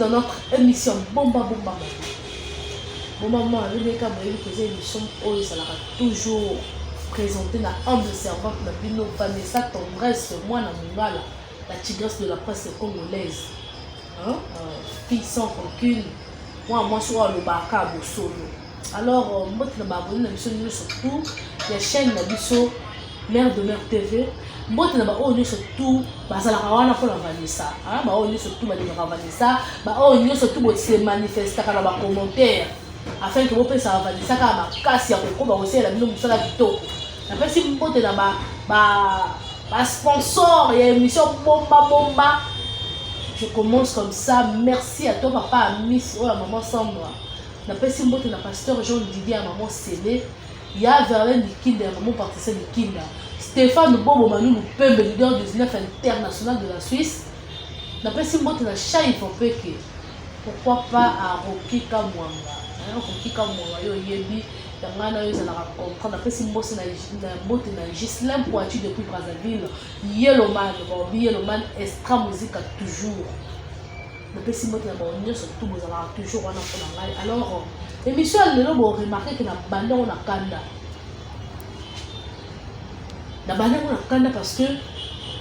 dans notre émission Bomba Bomba. Bon maman, le mec a faisait une émission où ça l'a toujours présenté dans humble servante na bino Vanessa Tendresse, moi na Mungala, la tigresse de la presse congolaise. Hein? Fille sans rancune. Moi je suis le baka solo. Alors moi je m'abonne na émission surtout les chaînes na biso Mère de Mère TV. Moi je m'abonne surtout bazala kawana pour la Vanessa. Hein? Ba on surtout ba de Vanessa, ba on surtout se manifester dans ba commentaire. Afin que vous puissiez avoir ça comme ma casse ya ko ba aussi la bino musala kitoko. Après si vous pote na ba sponsor et émission Bomba Bomba. Je commence comme ça. Merci à toi papa Miss ou la maman Sandra. Après si vous pote na pasteur Jean Didier à maman Célé, il y a Verlaine Likinda maman Patricia Likinda. Stéphane Bobo Manu Pembe leader 19 international de la Suisse. Après si vous pote na Chai Fopeke. Pourquoi pas à Rocky Kamwanga. Rocky Kamwanga yo yebi yangana yo za la comprendre après si mbosse na mbote na Gislain Poitiers depuis Brazzaville Yellowman extra musique toujours après si mbote na bonyo surtout vous allez toujours wana pour ngai alors émission lelo bo remarquer que na banda on a kanda parce que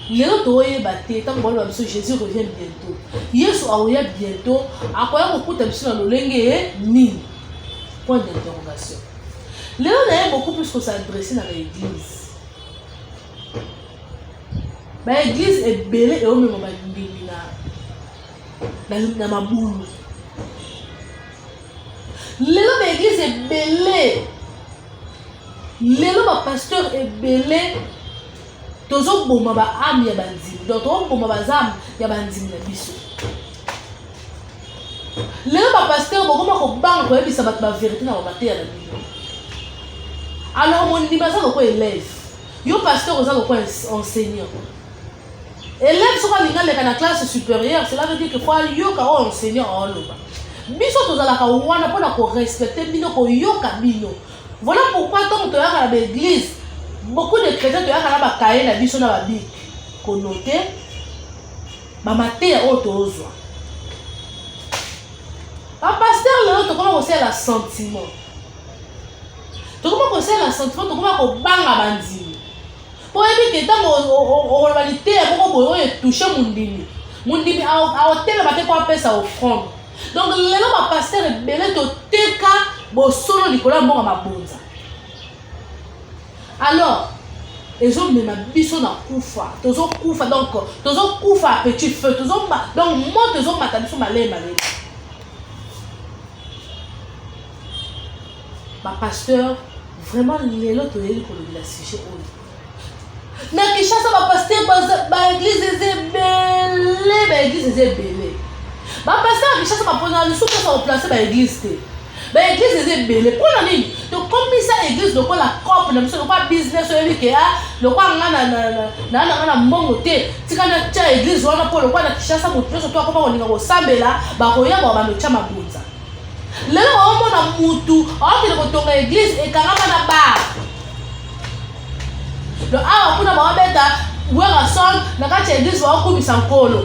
lelo toye baté tant bon monsieur Jésus revient bientôt Yesu aoya bientôt akoya kokuta biso na lolenge ni point d'interrogation. Léon a beaucoup plus que s'adresser dans l'église. L'église est belle et on me m'a dit dans ma boule. Léon l'église est belle. Léon ma pasteur est belle. Tous autres bon ma âme ya bandim. D'autres bon ma âme ya bandim na biso. Léon ma pasteur bon comment ko bang ko ebisa bat ma vérité na ba terre. Alors mon dimanche ça quoi élève. Yo pasteur aux quoi enseignant. Élève sera linga dans la classe supérieure, cela veut dire que faut yo ka enseignant en loba. Biso tozala ka wana pona ko respecter bino ko yo ka bino. Voilà pourquoi tant que à l'église beaucoup de chrétiens toyaka na ba kaye na biso na ba bic. Ko noter ba maté autozwa. Un pasteur là to comment c'est la sentiment. To comment c'est la sentiment to comment ko banga bandimi. Pour éviter que on réalité pour boyo toucher mundimi. Mundimi a hôtel maté pour appeler ça offrande. Donc là ma pasteur est belé to teka bo solo likola mbonga mabonza. Alors les hommes même biso na kufa. Tozo kufa donc tozo kufa petit feu tozo donc moi tozo matabiso malé. Ma pasteur, vraiment, les autres, ils ont le sujet. Mais qui chasse ma pasteur, l'église est belle, l'église est belle. Ma pasteur, qui chasse ma pasteur, ils sont placés dans l'église. L'église est belle. Pour la ligne, donc comme ça, l'église, donc la cop, donc pas business, donc quoi, na mongoté, si quand tu as l'église, on a pour le quoi, tu chasses mon place, toi, comment on est au Sambela, baroya, on va me chama bonza. Là, on a moutou, on a retourné à l'église et carrément na bar. Le a on a ba beta, ou a son, na ka l'église va ko bisankolo.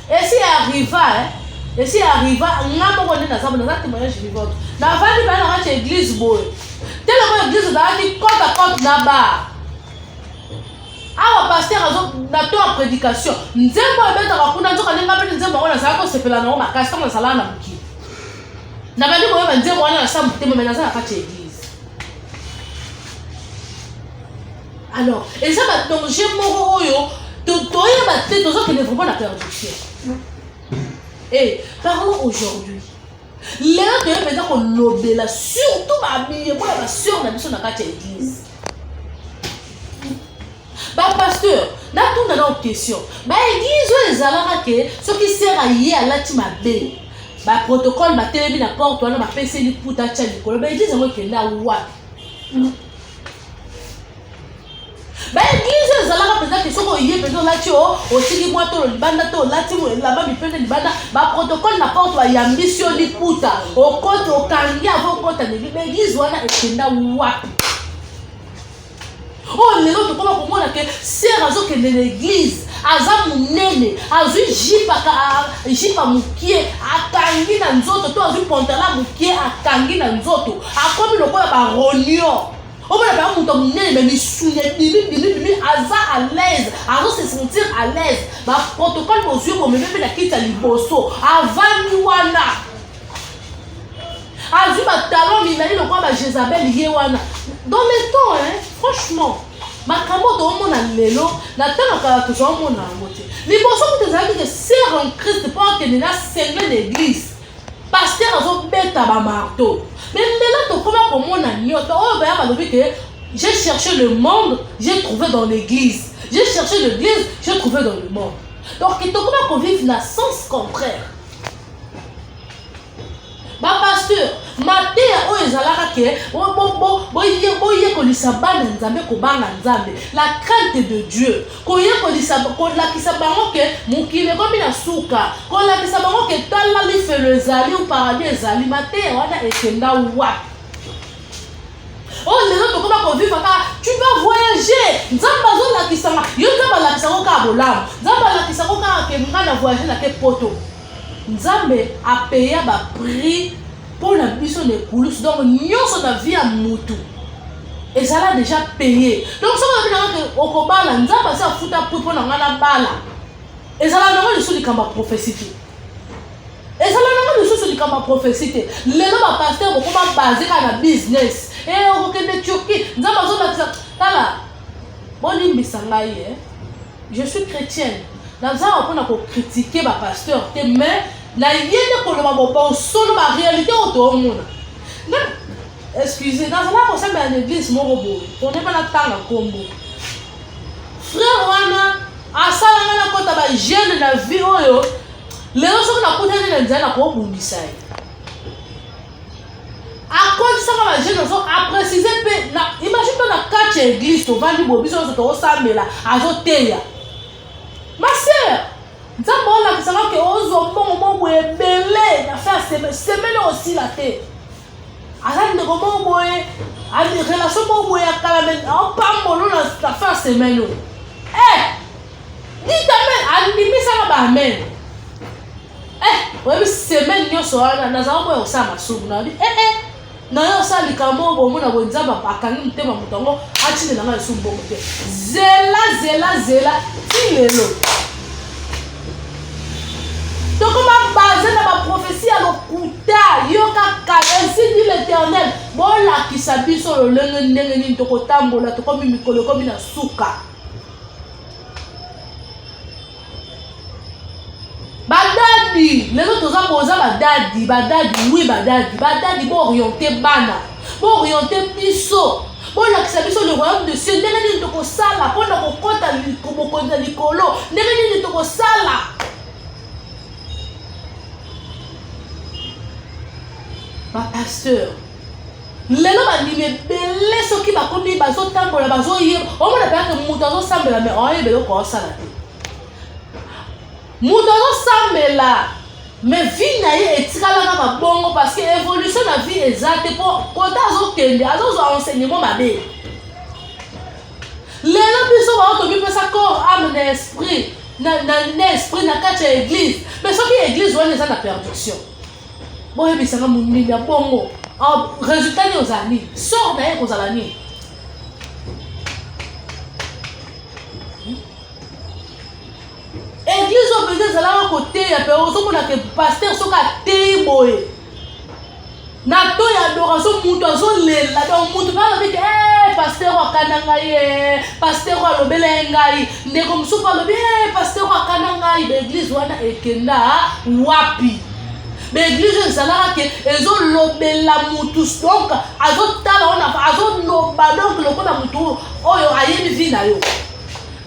Et si arriva, et si arriva, on a pas na ça na témoignage vivant. Na vandi ba na ka l'église boy. Tellement l'église da dit côte à côte na bar. Ah, pasteur a ton prédication. Nzembo ebeta kakuna nzoka nenga pe nzembo ngona sala ko sepela na ma kasta na sala na buki. Na bandi ko yeba nzembo wana na sa mutema mena sala ka église. Alors, et ça va donc j'ai moko oyo to yeba te tozo que ne vraiment la perdition. Et parlons aujourd'hui. L'heure de yeba ko lobela surtout ma biye pour la sœur na biso na ka église. Bah pasteur, na tout dans nos questions. Bah église les alaka que ce qui sert à y à la timabé. Bah protocole bah télé na porte wana ba PC ni puta cha likolo. Bah église ngo ke na wa. Bah église les alaka peut-être que ce ko yé peut-être là tu o tiki moi to libanda to là tu là ba mi pende libanda ba protocole na porte wa ya mission ni puta. O côté o kangi avant côté de l'église wana ekenda wa. Oh, les autres, comment pour moi que sœur azo que de l'église aza munene azu jipa mukie akangi na nzoto to azu pontala mukie akangi na nzoto akomi lokola ba ronio on va pas monter munene mais misunya bimi aza à l'aise azo se sentir à l'aise ba protocole aux yeux comme bébé na kita liboso avani wana azu ba talon milali lokola ba Jézabel yewana dans les temps hein franchement makambo to mona lelo na tanga kala to zo mona ngote liboso ko tezali que sœur en Christ pour que na sengler l'église pasteur azo beta ba marteau mais là to comment pour mona nyoto o ba ba lobi que j'ai cherché le monde j'ai trouvé dans l'église j'ai cherché l'église j'ai trouvé dans le monde donc to comment qu'on vive na sens contraire ba pasteur matea o ezalaka ke boye kolisa bana nzambe kobanga nzambe la crainte de Dieu koye kolakisa bango ke mokili ekomi na suka kolakisa bango ke tala lifelo ezali ou paradis ezali matea wana ekenda wapi oh lelo tokoma kovivre kaka tu peux voyager nzambe azolakisanga yo nzambe alakisako kaka bolamu nzambe alakisako kaka ke nga na voyager na ke poto nzambe apeya baprix pour la biso de coulus donc nyonso na vie ya mutu ezala déjà payé donc soki obinanga ke okobala nzambe asi afuta prix mpo na nga na bala ezala nango lisusu likambo ya prophétie te ezala nango lisusu likambo ya prophétie te lelo bapaster bokoma base kaka na business okokende Turquie nzambe azolakisa tala bolimbisa ngai je suis chrétienne nazala mpona kocritiquer bapasteur te mais la yende koloba bosolo ba réalité otomona excusez nazala kosambela na église moko boye pone mpe natanga kombo frère wana asalanga na kota ba jeune na vie oyo lelo soki nakutani na nzela nakobundisa ye akotisaka ba jeune oso aprécise mpe imagine mpe na kati ya église tovandi boye biso nyonso tokosambela azoteya ma sœur nzambe olakisaka ke ozwa mbongo moko ebele na faire semaine osila te aza ndeko moko boye relation moko boye ya kala me aopambolo na faire semaine oyo dit amen andimisaka baamen oyebi semaine nyonso wana nazala boye osala masumu nabi naye osala likambo bomona boye nzambe akangi motema moto yango atindelanga lisusu mbongo te zela ti lelo tokoma basé na baprophétie ya lokuta yo kaka ainsi dit l'Éternel bolakisa biso lolenge ndenge nini tokotambola tokomi mikolo ekomi na suka badadi lelo toza koza badadi oui badadi booriente bana booriente biso bolakisa biso le royaume de Dieu ndenge nini tokosala mpona kokota bokonzi ya likolo ndenge nini tokosala bapasteur lelo bandimi ebele soki bakomi bazotambola bazoyeba omona peyake moto azosambela me oyebele okosala te moto azosambela me vie na ye etikalaka babongo parce que évolution na vie eza te mpo kota azokende azozwa enseignement mabe lelo biso baotomipesa corps ame na esprit na esprit na kati ya église mais soki église wana eza na perdition boyebisanga monini ya bongo résultat ni ozala nini sort na ye kozala nini église oyo mpenza ezalaka koteya mpe ozomona ke paster soki ateyi boye na to ya adoration mutu azolela donc mutu mpe alobi ke paster akanda ngai paster alobela ngai ndeko mosusu alobi paster akanda ngai baeglise wana ekenda wapi baeglise ezalaka ke ezolobela mutu donc azotala wana azoloba donc lokola mutu oyo ayebi vi na yo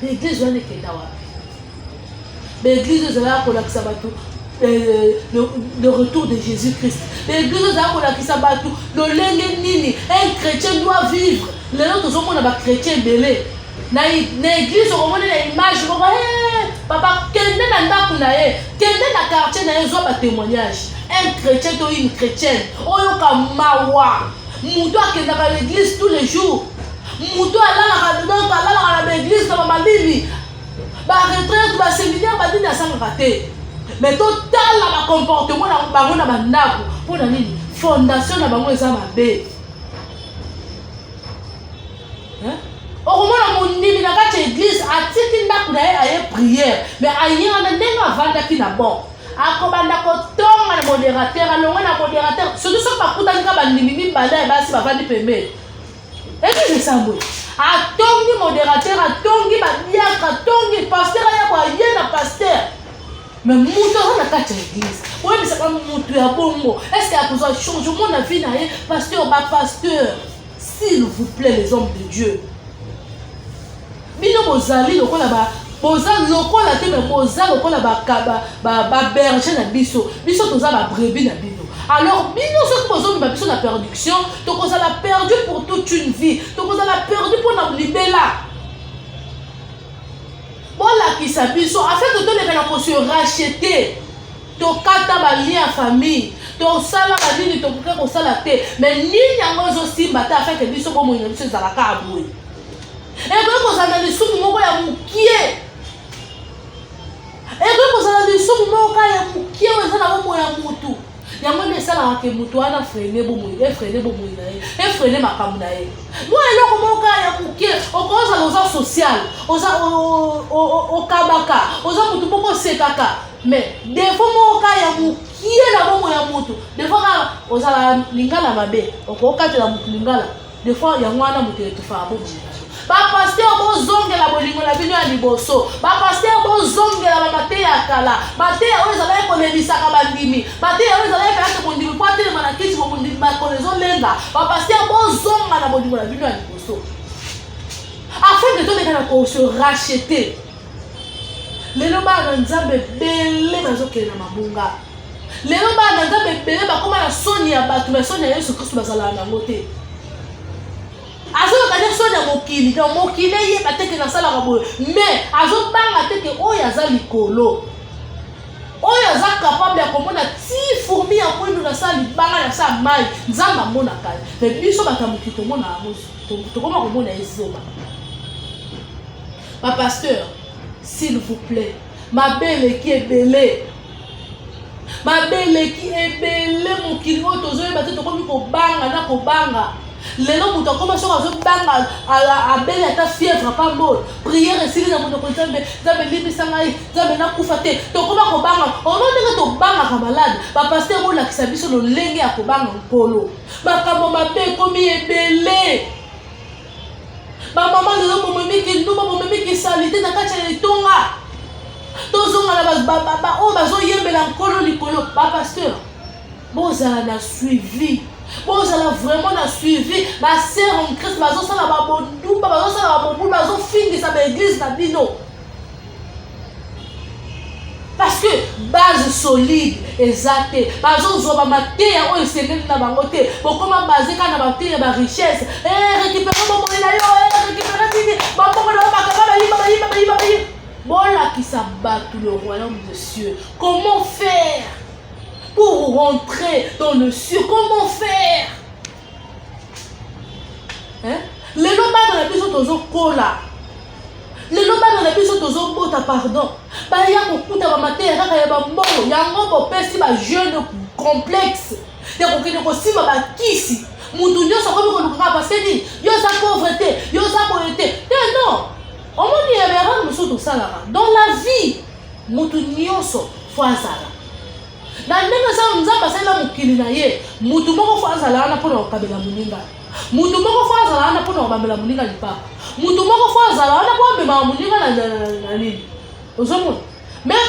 baeglise wana ekenda wapi baeglise ezalaka kolakisa bato le retour de Jésus-Christ baeglise ezalaka kolakisa bato lolenge nini un chrétien doit vivre lelo tozomona bachrétien ebele na église okomona na image moko papa kende na ndako na ye kende na quartier na ye zwa batémoignage un chrétien to une chrétienne oyoka mawa mutu akendaka l'église tous les jours mutu alalaka donc alalaka na retraite ba séminaire ba dina sang raté mais total la comportement na bango na bandako pour nini fondation na bango eza mabe hein okomona mondimi na kati église atiki ndako na ye aye prière mais ayenga na ndenge avandaki na bon akobanda kotonga na modérateur alonga na modérateur surtout soki bakutani ka bandimi mibanda ya basi bavandi pembeni église esambo atongi modérateur atongi babiaka atongi pasteur ayako aye na pasteur mais mutu aza na kati ya église oyebisaka mutu ya bongo est-ce que akozwa changement na vie na ye pasteur bapasteur s'il vous plaît les hommes de Dieu bino bozali lokola boza lokola te mais boza lokola berger na biso toza brebis na bino alors bino soki bozomema biso na perdiction tokozala perdu pour toute une vie tokozala perdu mpo na libela bolakisa biso afin que toleka na kose racheter tokata balien ya famille tosala banini tokoki kosala te mais nini yango ezosimba te afin que biso bomoi na biso ezalaka aboye ekoki kozala na lisumu moko ya mokie ekoki kozala na lisumu moko ya mokie oyo eza na bomoi ya mutu yango nde esalaka ke mutu wana frene bomoi na ye efrene makambo na ye mo eloko moko ya mokie okozala oza social oza okabaka oza mutu moko osekaka mais defo moko ya mokie na bomoi ya mutu defo kaka ozala lingala mabe okokatela mutu lingala defo yango wana mutu etufaka bomoi bapasteur bozongela bolingo na bino ya liboso bapasteur bozongela bamate ya kala mate oyo ezalaki kolebisaka bandimi mate oyo ezalaki peyake bondimi po atelema na kiti bondimi makolo ezolenga bapasteur bozonga na bolingo na bino ya liboso afin de toleka na kose racheter lelo bana nzambe ebele bazokende na mabunga lelo bana nzambe ebele bakóma na soni ya bato mais soni ya yesu kristu bazalaka nango te azokanya soni ya mokili donc mokili eyeba teke nasalaka boye mais azobanga teke oyo aza likolo oyo aza capable ya komona ti fourmi ya mwindu nasala libanga nasala mai nzambe amonaka ye mais biso bato ya mokili tokoma komona ezoba bapasteur s'il vous plaît mabe eleki ebele mokili oyo tozoyeba te tokomi kobanga na kobanga lelo mutu akoma soki azobanga abeli ata fièvre pambo prière esili na monoko nzambe limbisa ngai nzambe nakufa te tokoma kobanga ono ndenge tobangaka malade bapasteur bolakisa biso lolenge ya kobanga nkolo makambo mabe ekomi ebele bamama lelo bomemiki ndumba bomemiki salite na kati ya etonga tozonga na oyo bazoyembela nkolo likolo bapasteur bozala na suivi bozala vraiment na suivi basere en Christ bazosala babondumba bazosala babobulu bazofingisa baeglise na bino parce que base solide eza te bazozwa bamateya oyo esengeli na bango te bokoma base kaka na bateya barichesse récupéré bomoi na yo récupéré nini bambongo na yo bakanga bayiba bolakisa bato le royaume de cieux comment faire pour rentrer dans le ciel, comment faire? Les lobas dans la biso tozo kola. Les lobas dans la biso tozo bota pardon. Ba ya kokuta ba matera kaka ya ba mbongo. Yango bo pesi ba jeune complexe. Ya kokende ko sima ba kisi. Mutu nyonso ko biko luka parce que yo sa pauvreté, yo sa pauvreté. Non. On moni ya mera muso to sala. Dans la vie, mutu nyonso fo azala. Na ndenge sa nzambe asala mokili na ye mutu moko fo azala wana mpona kokabela moninga mutu moko fo azala wana mpona kobambela moninga lipapa mutu moko fo azala wana mpo amemaka moninga na nini ozomona mais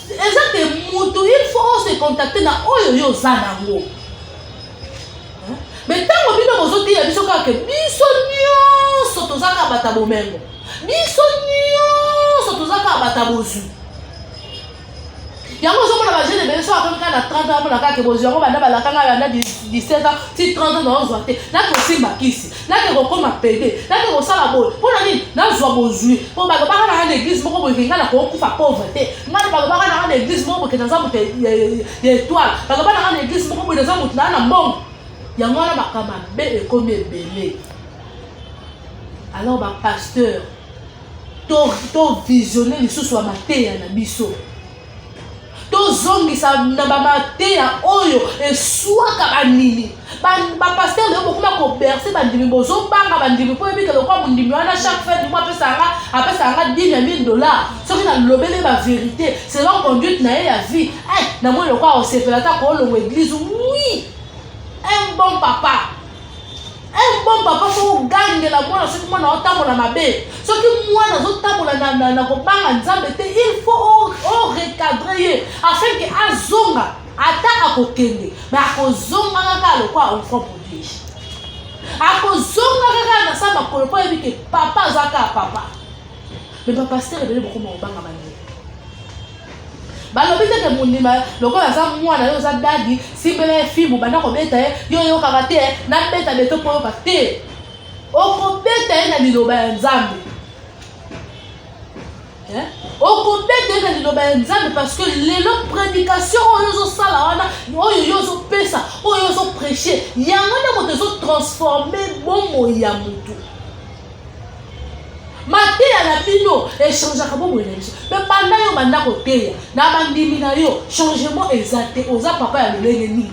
eza te mutu il faut se contacter na oyo yo oza nango mais ntango bino bozotia biso kaka biso nyonso tozaka bata bomengo biso nyonso tozaka bata bozwi yango ozomona bajene ebele so akomika na 30 ans mona kaka bozwi yango banda balakanga banda 17 ans ti 30 ans naozwa te nake kosimba kisi nake kokoma pede nake kosala boye mpona nini nazwa bozwi mpo balobaka nanga na église moko boyeke nga na kokufa pauvre te ngana balobaka nanga na église moko boyeke naza moto ya étoile baloba nanga na église moko boye naza moto naa na mbongo yango wana makambo mabe ekomi ebele alors bapasteur to visionner les sous mateya na biso to zongisa na mateya oyo eswaka banini ba pasteur le bokuma ko bercer bandimi bozo banga bandimi po ebike le kwa mundimi wana chaque fin du mois apesa nga $10,000 soki na lobele ba vérité c'est la conduite na ya vie na moi le kwa osepela ta ko lo église oui un bon papa faut gagner la mwana soki mwana otambola mabe soki mwana ozotambola na kobanga nzambe te il faut recadrer ye afin que azonga ata akokende mais akozonga kaka lokwa enfant prodige akozonga kaka na sa makolo po yebi ke papa azaka papa mais bapasteur ebele bokoma kobanga bande balobi teke mondima lokola aza mwana yo oza dadi simbela efimu banda kobeta ye yo oyokaka te nabeta beto mpo oyoka te okobeta ye na liloba ya nzambe okobeta ye na liloba ya nzambe parce que lelo prédication oyo ozosala wana oyo yo ozopesa oyo ozoprêche yango nde moto ezotransforme bomoi ya motu mateya na bino echangeaka bomoi na biso me banda yo banda koteya na bandimi na yo changement eza te oza papa ya lolenge nini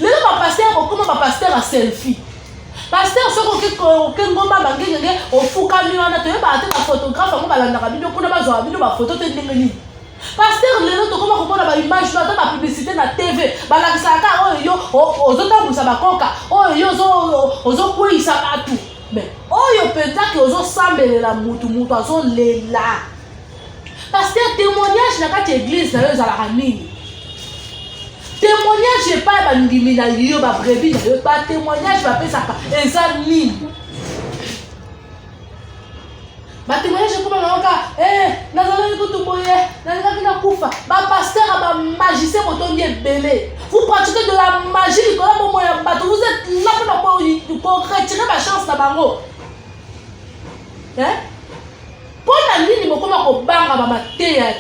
lelo bapaster okoma bapaster ya selfie paster soki oke ngomba bangengenge ofukami wana toyebaka te na photographe yango balandaka bino kuna bazwaka bino bafoto te ndenge nini paster lelo tokoma komona baimage no ata bapublicité na tv balakisaka oyo yo ozotambwisa bakoka oyo yo ozokweyisa bato mais oyo mpenza ke ozosambelela mutu azolela paster témoignage na kati église na yo ezalaka nini témoignage epai bandimi na yo babrebi na yo batémoignage bapesaka eza nini batémoignage ekoma nayoka nazalaki kutu boye nalingaki nakufa bapaster ya bamagicien motondi ebele vous pratiquez de la magie likolo bomo ya bato vous êtes là pour retirer ma chance na bango mpo na nini bokoma kobanga bamateya ya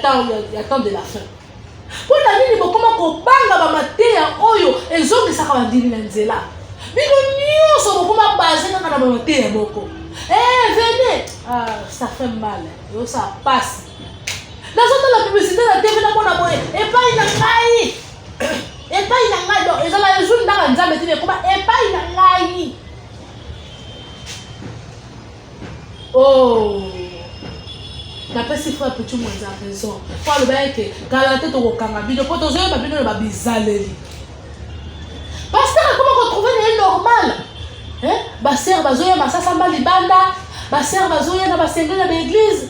temps de la fin mpo na nini bokoma kobanga bamateya oyo ezongisaka bandimi na nzela bino nyonso bokoma base kaka na bamateya moko venez ça fait mal yo ça passe nazotala publicité na tv namona boye epai na ngai donc ezala ejour ndaka nzambe te ekoma epai na ngai napesi fois petit mwenza raison po aloba eke kala te tokokanga bino mpo tozoyeba bino na babizaleli paster akoma kotrouve na ye normal baser bazoya masasamba libanda baser bazoya na basengeli ya baeglise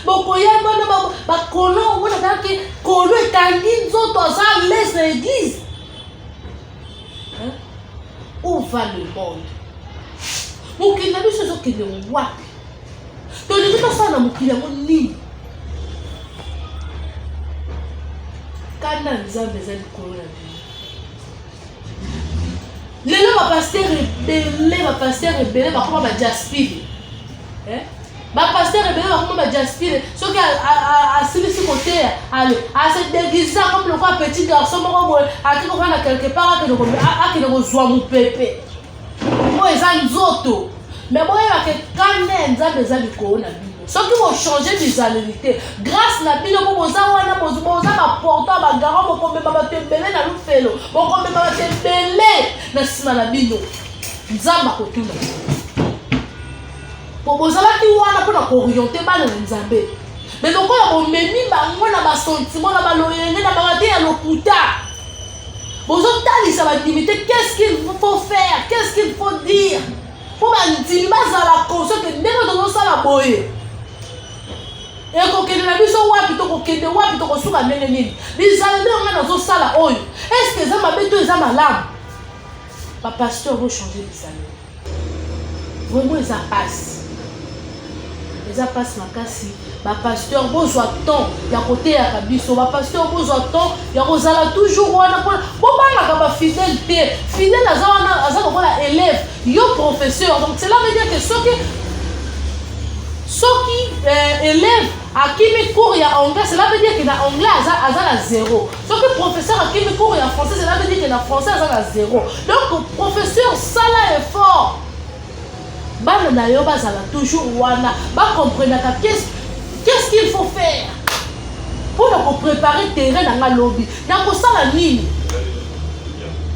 bokoya bana bakolo omona kaki kolo ekangi nzoto aza lese na église où va le monde mokili na biso ezokende wapi tolingi tosala na mokili yango nini kana nzambe eza likolo na bino lelo bapaster ebele bakoma bajaspile bapaster ebele bakoma bajaspile soki asilisi koteya ase déguisa comme le quoi petit garçon moko boye ati kofanda quelque part akende kozwa mopepe oyo eza nzoto mais boyebake kane nzambe eza likolo na bino soki bochange bizaleli te grâce na bino po boza wana boza baporta bagaro bokomema bato ebele na lufelo bokomema bato ebele na nsima na bino nzambe akotuna po bozalaki wana mpona kooriente bana na nzambe mais lokola bomemi bango na basentiment na baloyenge na bango te ya lokuta bozotalisa bandimi te qu'est-ce qu'il faut faire qu'est-ce qu'il faut dire po bandimi bazala conscient ke ndenge tozosala boye ekokende na biso wapi tokokende wapi tokosuka ndenge nini bizaleli onga nazosala oyo estce eza mabe to eza malamu bapasteur bochange bizaleli vraiment eza pasi makasi bapasteur bozwa temps ya koteyaka biso bapasteur bozwa temps ya kozala toujours wana bobangaka bafidèle te fidèle aza wana aza lokola élève yo professeur donc cela veut dire que soki élève akimi cours ya anglais cela veut dire que na anglais aza na 0 soki professeur akimi cours ya français cela veut dire que na français aza na 0 donc professeur sala effort bana na yo bazala toujours wana ba comprendre qu'est-ce qu'il faut faire pour préparer terrain dans la lobby na ko sala nini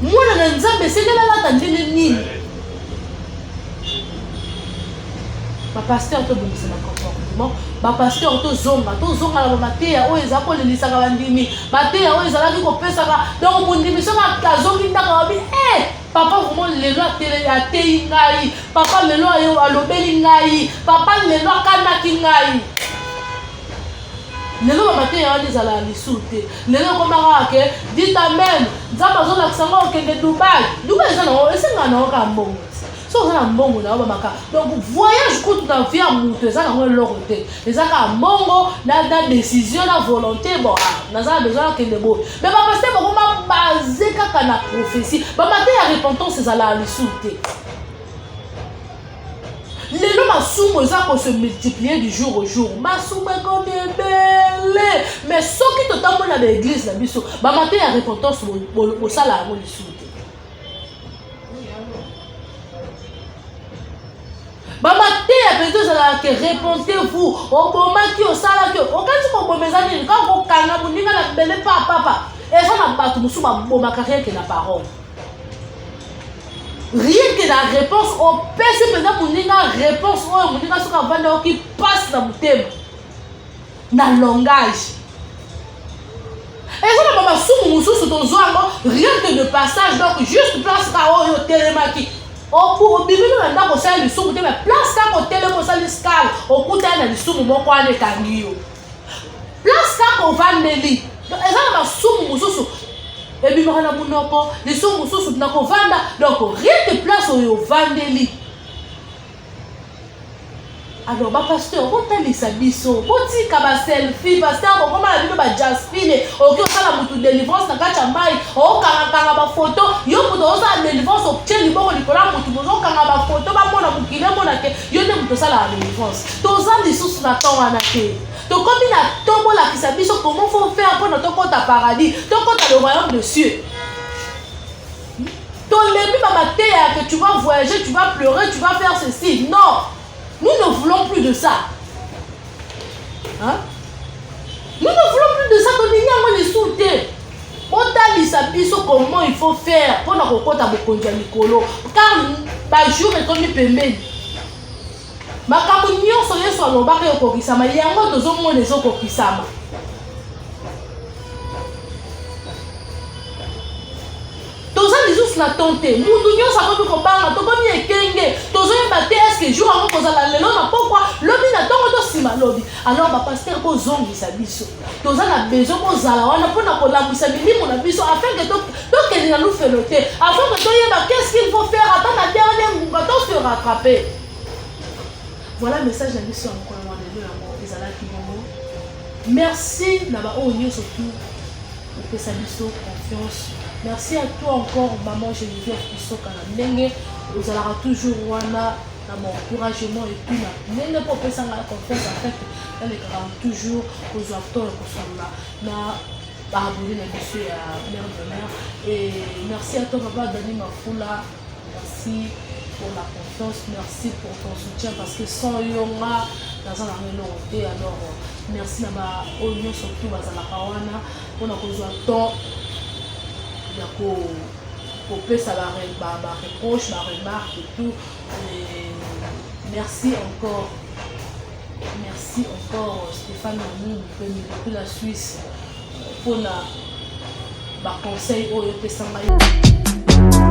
mwana na nzambe sengela lata ndenge nini ba pasteur to bongisa na comportement ba pasteur to zonga na mateya oyo eza ko lelisaka bandimi mateya oyo ezalaki kopesaka donc mondimi soka kazongi ndaka wabi papa vraiment lelo atei ngai papa lelo ayo alobeli ngai papa lelo akanaki ngai lelo ba mateya wana ezala lisu te lelo komaka ke dit amen nzambe azolakisa ngo okende Dubai eza nango esenga nango ka mbongo so oza na mbongo na yo bamaka donc voyage kutu na vie ya moto eza nango eloko te eza ka mbongo na décision na volonté bon naza na besoin nakende boye mais bapaste bakoma baze kaka na prophétie bamate ya repentance ezala lisu te lelo masumu eza ko se multiplier du jour au jour masumu ekomi ebele mais soki totambola na baeglise na biso bamate ya repentance bosala yango lisu te bamate ya peto ezalaka ke repentez-vous obomaki osalaki okati kobomeza nini kaka kokanga moninga na bele papapa eza na bato mosusu babomaka rien ke na parole rien que la réponse opesi mpenza moninga réponse oyo moninga soki avandi oki passe na motema na langage eza na bamasumu mosusu tozwa yango rien que de passage donc juste place ka oyo otelemaki obimino na ndako osala lisumu te mais place kaka otelema osali scale okutani na lisumu moko wana ekangi yo place kaka ovandeli eza na basumu mosusu ebimaka na munoko lisumu mosusu na kovanda donc rien que place oyo ovandeli alors bapasteur botalisa biso botika baselfie pasteur bokoma na bino bajaspine oki osala motu délivrance na kati ya mai okangakanga bafoto yo moto osala délivrance otie liboko likolo ya motu bozokanga bafoto bamona mokili emona ke yo nde moto osalaka délivrance toza lisusu na temps wana te tokomi na ntongo bolakisa biso comment faut faire mpona tokota paradis tokota le royaume de cieux tolemi bamateya que tu vas voyager tu vas pleurer tu vas faire ceci non. Nous ne voulons plus de ça. Hein? Nous ne voulons plus de ça. On est sous-terre. Otalisa biso comment il faut faire pour ne pas kokota mikolo. Car ba jour est comme pembeni. Makambo nyonso yeso alobaka yokokisama yango tozomona ezokokisama. Toza lisusu na tonte mutu nyonso akoki kobanga tokomi ekenge tozoyeba te eske jour yango kozala lelo na pokwa lobi na ntongo tosima lobi alors bapaster kozongisa biso toza na besoin kozala wana mpona kolambwisa milimo na biso afin ke tokende na lufelo te afin ke toyeba qu'est-ce qu'il faut faire ata na dernier ngunga to se rattraper. Voilà message na biso yango na lelo yango ezalaki bongo. Merci na baoyo nyonso tu opesa biso confiance. Merci à toi encore, maman Geneviève Kisoka na ndenge ozalaka toujours wana na mon encouragement et puis na ndenge pour pesa na confiance en fait elle est toujours aux acteurs na abonné na biso ya mère de mère et merci à toi papa Dani Mafula, merci pour la confiance, merci pour ton soutien parce que sans yonga dans un arrêt alors merci na ba oyo surtout bazalaka wana pona kozwa temps ya kopesa bareproche baremarque et tout et merci encore Stéphane Mamou depuis la Suisse pour la conseil oyo pesanga yo